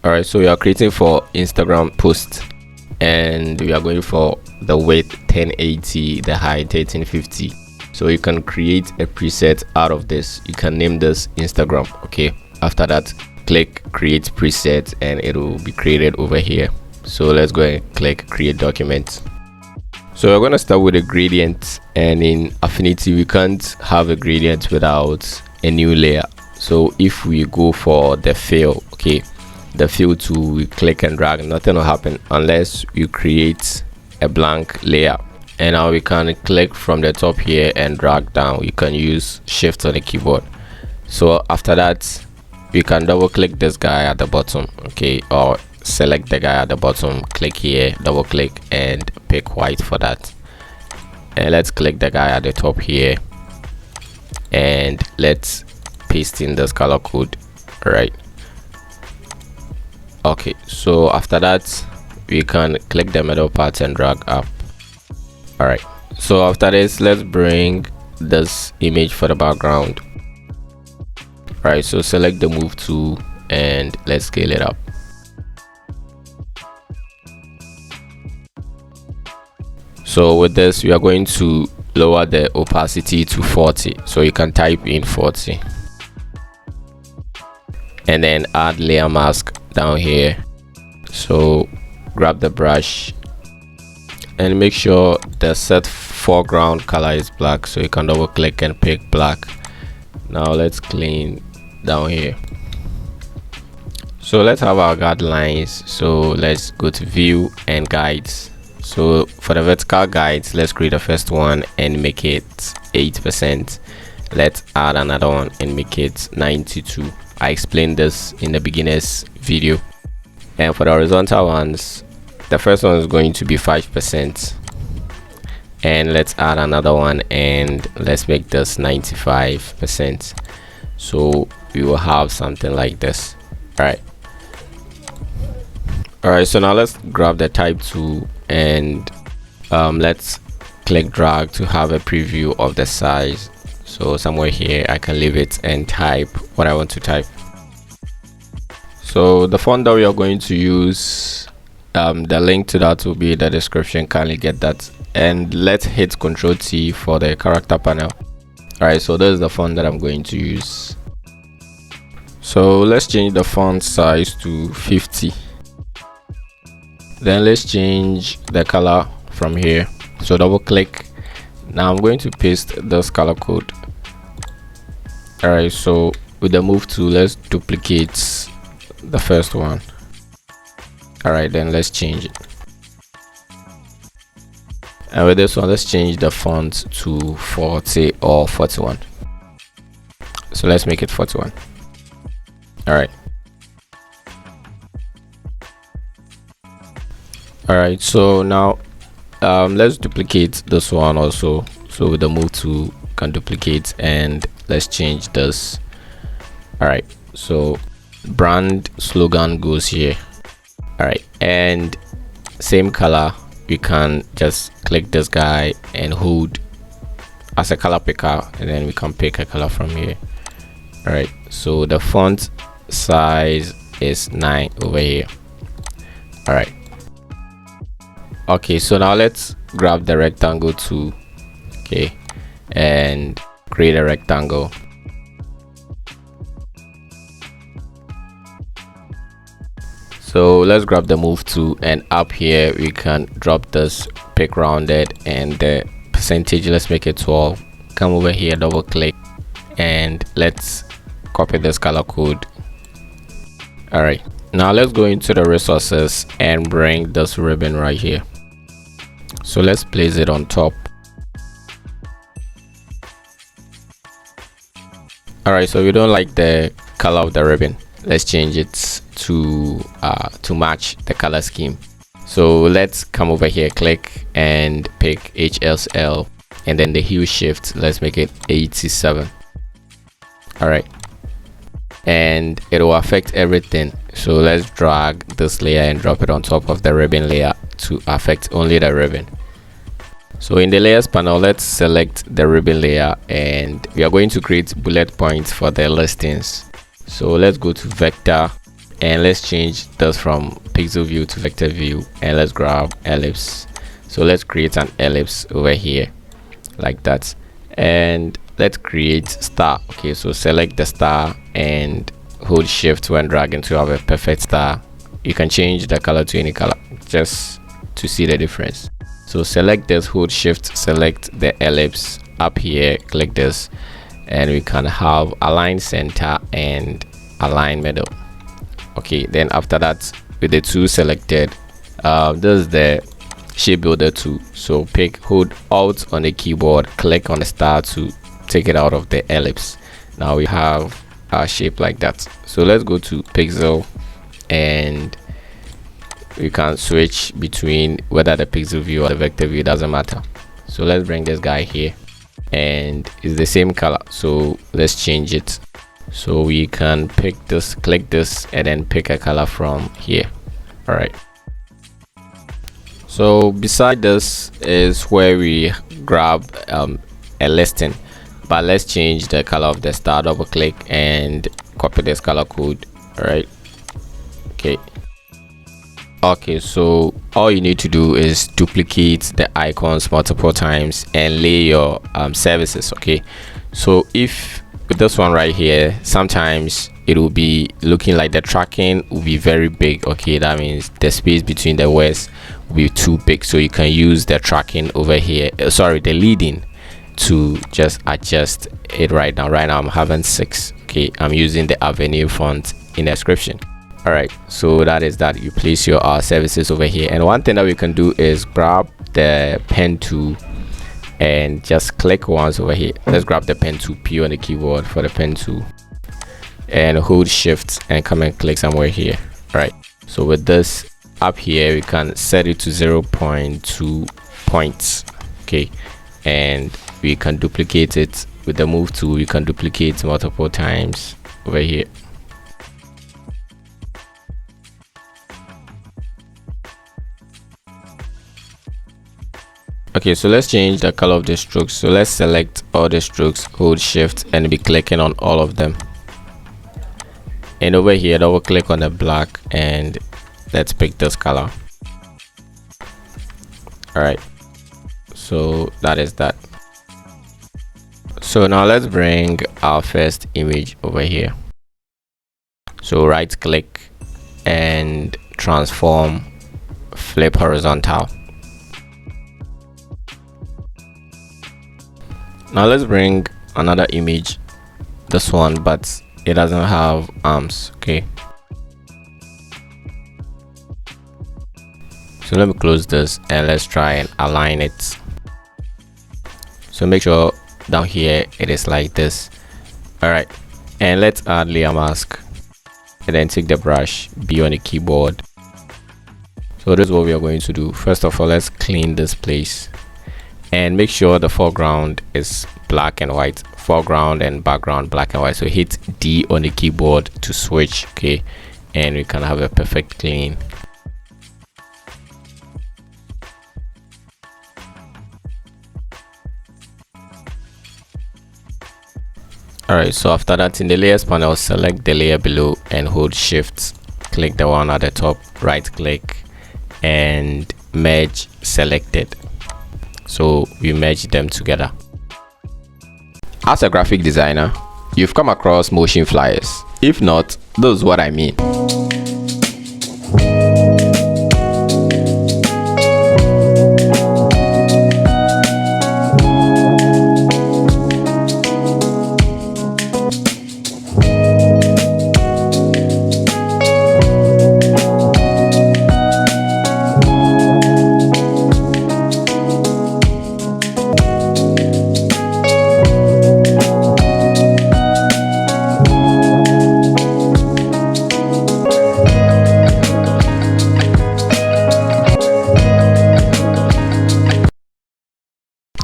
All right, so we are creating for Instagram post, and we are going for the width 1080, the height 1350. So you can create a preset out of this. You can name this Instagram. Okay, after that, click create preset and it will be created over here. So let's go and click create document. So we're going to start with a gradient, and in Affinity we can't have a gradient without a new layer. So if we go for the fill, okay, the fill tool, we click and drag, nothing will happen unless you create a blank layer. And now we can click from the top here and drag down. You can use shift on the keyboard. So after that, we can double click this guy at the bottom, okay, or select the guy at the bottom, click here, double click and pick white for that. And let's click the guy at the top here and let's paste in this color code. All right, okay, so after that we can click the middle part and drag up. All right, so after this, let's bring this image for the background. All right, so select the move tool and let's scale it up. So with this, we are going to lower the opacity to 40. So you can type in 40 and then add layer mask down here. So grab the brush and make sure the set foreground color is black. So you can double click and pick black. Now let's clean down here. So let's have our guidelines. So let's go to view and guides. So for the vertical guides, let's create the first one and make it 8%. Let's add another one and make it 92. I explained this in the beginner's video. And for the horizontal ones, the first one is going to be 5%. And let's add another one and let's make this 95%. So we will have something like this. All right, so now let's grab the type tool and let's click drag to have a preview of the size. So somewhere here I can leave it and type what I want to type. So the font that we are going to use, the link to that will be in the description. Kindly get that, and let's hit Ctrl T for the character panel. All right, so this is the font that I'm going to use. So let's change the font size to 50. Then let's change the color from here. So double click. Now I'm going to paste this color code. All right, so with the move tool, let's duplicate the first one. All right, then let's change it. And with this one, let's change the font to 40 or 41. So let's make it 41. All right. All right, so now let's duplicate this one also. So with the move tool, can duplicate and let's change this. All right, so brand slogan goes here. All right, and same color, we can just click this guy and hold as a color picker, and then we can pick a color from here. All right, so the font size is 9 over here. All right. Okay, so now let's grab the rectangle tool, okay, and create a rectangle. So let's grab the move tool, and up here we can drop this pick rounded and the percentage, let's make it 12. Come over here, double click, and let's copy this color code. All right, now let's go into the resources and bring this ribbon right here. So let's place it on top. All right, so we don't like the color of the ribbon. Let's change it to match the color scheme. So let's come over here, click and pick HSL, and then the hue shift, let's make it 87. All right, and it will affect everything. So let's drag this layer and drop it on top of the ribbon layer to affect only the ribbon. So in the layers panel, let's select the ribbon layer, and we are going to create bullet points for the listings. So let's go to vector and let's change this from pixel view to vector view, and let's grab ellipse. So let's create an ellipse over here like that, and let's create star. Okay, so select the star and hold shift when dragging to have a perfect star. You can change the color to any color just to see the difference. So select this, hold shift, select the ellipse up here, click this, and we can have align center and align middle. Okay, then after that, with the two selected, this is the shape builder tool. So hold alt on the keyboard, click on the star to take it out of the ellipse. Now we have our shape like that. So let's go to pixel, and we can switch between whether the pixel view or the vector view, doesn't matter. So let's bring this guy here, and it's the same color, so let's change it. So we can pick this, click this, and then pick a color from here. All right, so beside this is where we grab a listing, but let's change the color of the star. Double click and copy this color code. All right, okay, so all you need to do is duplicate the icons multiple times and lay your services. Okay, so if with this one right here, sometimes it will be looking like the tracking will be very big. Okay, that means the space between the words will be too big, so you can use the tracking over here, the leading, to just adjust it. Right now I'm having 6. Okay, I'm using the Affinity font in the description. All right, so that is that. You place your services over here, and one thing that we can do is grab the pen tool and just click once over here. Let's grab the pen tool, P on the keyboard for the pen tool, and hold shift and come and click somewhere here. All right, so with this up here, we can set it to 0.2 points. Okay, and we can duplicate it with the move tool. You can duplicate multiple times over here. Okay, so let's change the color of the strokes. So let's select all the strokes, hold shift, and be clicking on all of them. And over here, double click on the black, and let's pick this color. All right, so that is that. So now let's bring our first image over here. So right click and transform, flip horizontal. Now let's bring another image, this one, but it doesn't have arms. Okay, so let me close this and let's try and align it. So make sure down here it is like this. All right, and let's add layer mask, and then take the brush, B on the keyboard. So this is what we are going to do. First of all, let's clean this place and make sure the foreground is black and white, foreground and background black and white. So hit D on the keyboard to switch. Okay, and we can have a perfect clean. All right, so after that, in the layers panel, select the layer below and hold shift, click the one at the top, right click and merge selected. So we merge them together. As a graphic designer, you've come across motion flyers. If not, this is what I mean.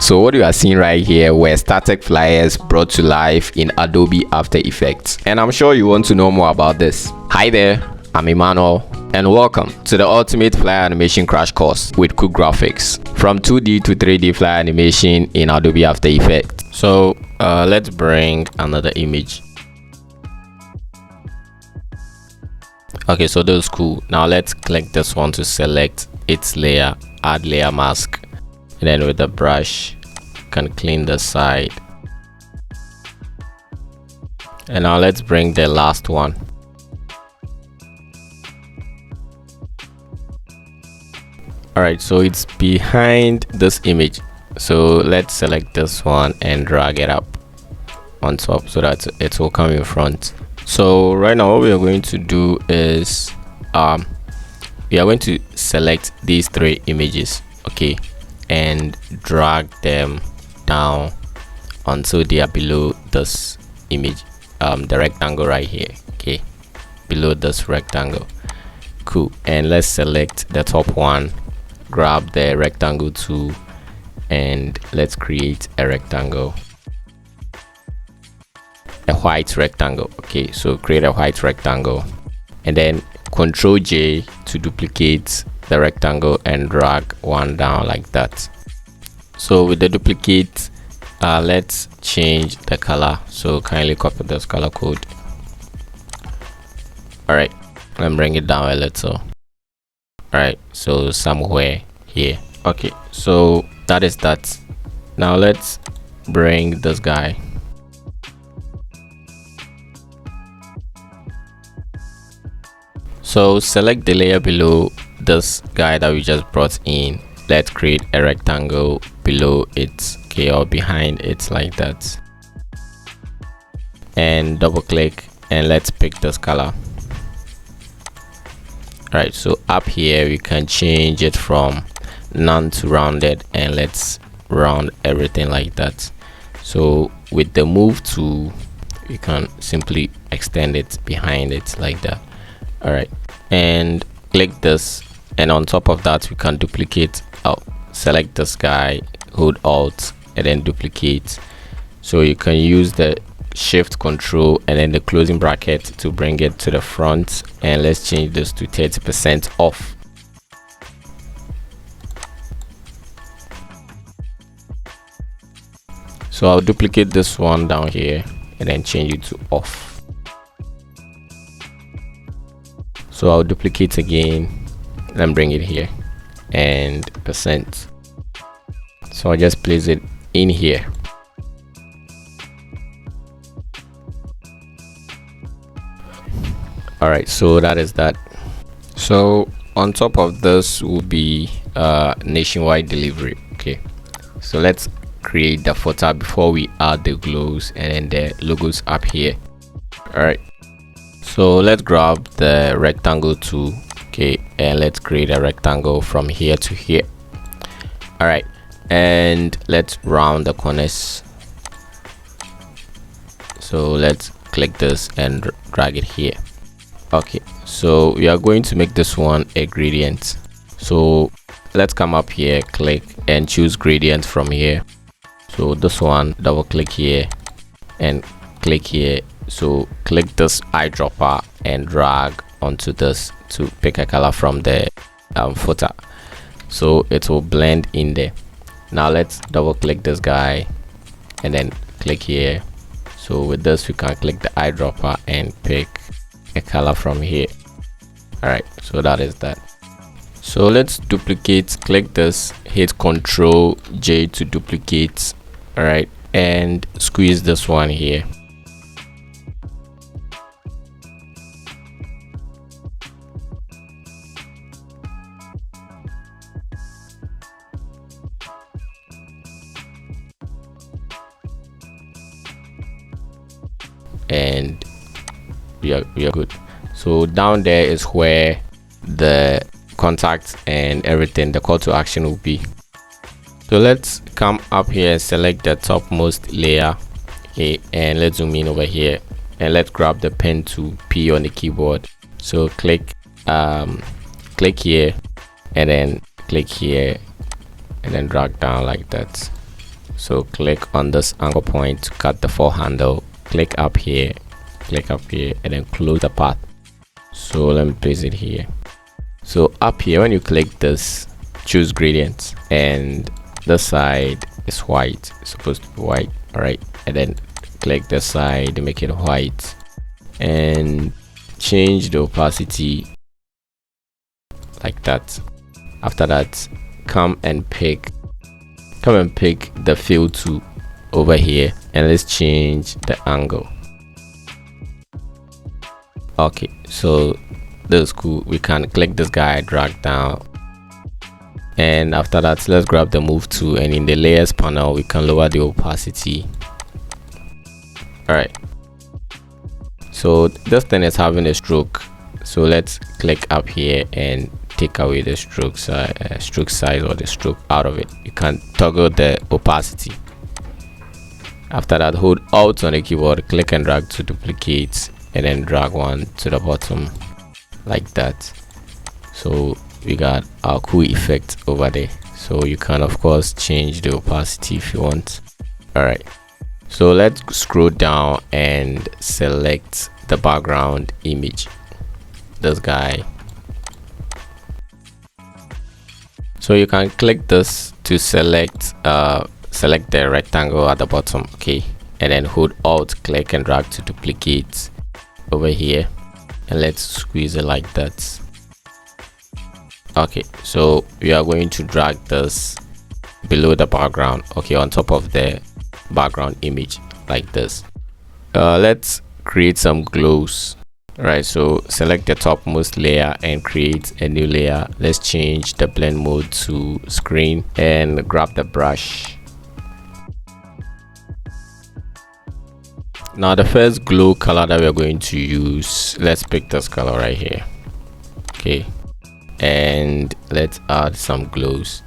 So what you are seeing right here were static flyers brought to life in Adobe After Effects, and I'm sure you want to know more about this. Hi there, I'm Emmanuel, and welcome to the Ultimate Flyer Animation Crash Course with Cook Graphics, from 2D to 3D flyer animation in Adobe After Effects. So let's bring another image. Okay, so that's cool. Now let's click this one to select its layer, add layer mask, and then with the brush can clean the side. And now let's bring the last one. All right, so it's behind this image, so let's select this one and drag it up on top so that it will come in front. So right now what we are going to do is we are going to select these three images, okay, and drag them down until they are below this image, the rectangle right here, okay, below this rectangle. Cool. And let's select the top one, grab the rectangle tool, and let's create a rectangle, a white rectangle. Okay, so create a white rectangle and then Control J to duplicate the rectangle and drag one down like that. So with the duplicate, let's change the color, so kindly copy this color code. All right, and bring it down a little. All right, so somewhere here. Okay, so that is that. Now let's bring this guy. So select the layer below this guy that we just brought in. Let's create a rectangle below it, okay, or behind it like that, and double click and let's pick this color. All right, so up here we can change it from none to rounded, and let's round everything like that. So with the move tool you can simply extend it behind it like that. All right, and click this, and on top of that we can duplicate. Select this guy, hold Alt and then duplicate. So you can use the Shift Control and then the closing bracket to bring it to the front, and let's change this to 30% off. So I'll duplicate this one down here and then change it to off. So I'll duplicate again and bring it here and percent. So I'll just place it in here. All right, so that is that. So on top of this will be nationwide delivery. Okay, so let's create the footer before we add the glows and then the logos up here. All right, so let's grab the rectangle tool, okay, and let's create a rectangle from here to here. All right, and let's round the corners. So let's click this and drag it here. Okay, so we are going to make this one a gradient. So let's come up here, click and choose gradient from here. So this one, double click here and click here. So click this eyedropper and drag onto this to pick a color from the footer, so it will blend in there. Now let's double click this guy and then click here. So with this we can click the eyedropper and pick a color from here. All right, so that is that. So let's duplicate, click this, hit Control J to duplicate. All right, and squeeze this one here. And we are good. So down there is where the contact and everything, the call to action will be. So let's come up here and select the topmost layer, okay, and let's zoom in over here and let's grab the pen to P on the keyboard. So click here and then click here and then drag down like that. So click on this anchor point to cut the fore handle, click up here and then close the path. So let me place it here. So up here when you click this, choose gradient, and this side is white, it's supposed to be white. All right, and then click this side, make it white, and change the opacity like that. After that, come and pick the fill tool over here, and let's change the angle. Okay, so this is cool. We can click this guy, drag down, and after that, let's grab the move tool, and in the layers panel we can lower the opacity. All right, so this thing is having a stroke, so let's click up here and take away the stroke size or the stroke out of it. You can toggle the opacity. After that, hold Alt on the keyboard, click and drag to duplicate, and then drag one to the bottom like that. So we got our cool effect over there. So you can of course change the opacity if you want. All right, so let's scroll down and select the background image, this guy. So you can click this to select the rectangle at the bottom, okay, and then hold Alt, click and drag to duplicate over here, and let's squeeze it like that. Okay, so we are going to drag this below the background, okay, on top of the background image like this. Let's create some glows. Right, so select the topmost layer and create a new layer. Let's change the blend mode to screen and grab the brush. Now the first glow color that we're going to use, let's pick this color right here, okay, and let's add some glows.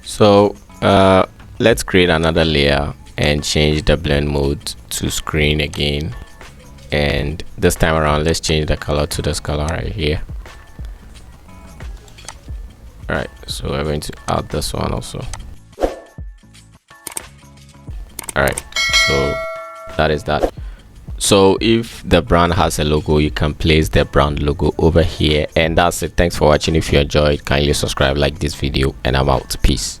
So let's create another layer and change the blend mode to screen again, and this time around let's change the color to this color right here. All right, so we're going to add this one also. All right, so that is that. So if the brand has a logo, you can place the brand logo over here, and that's it. Thanks for watching. If you enjoyed, kindly subscribe, like this video, and I'm out. Peace.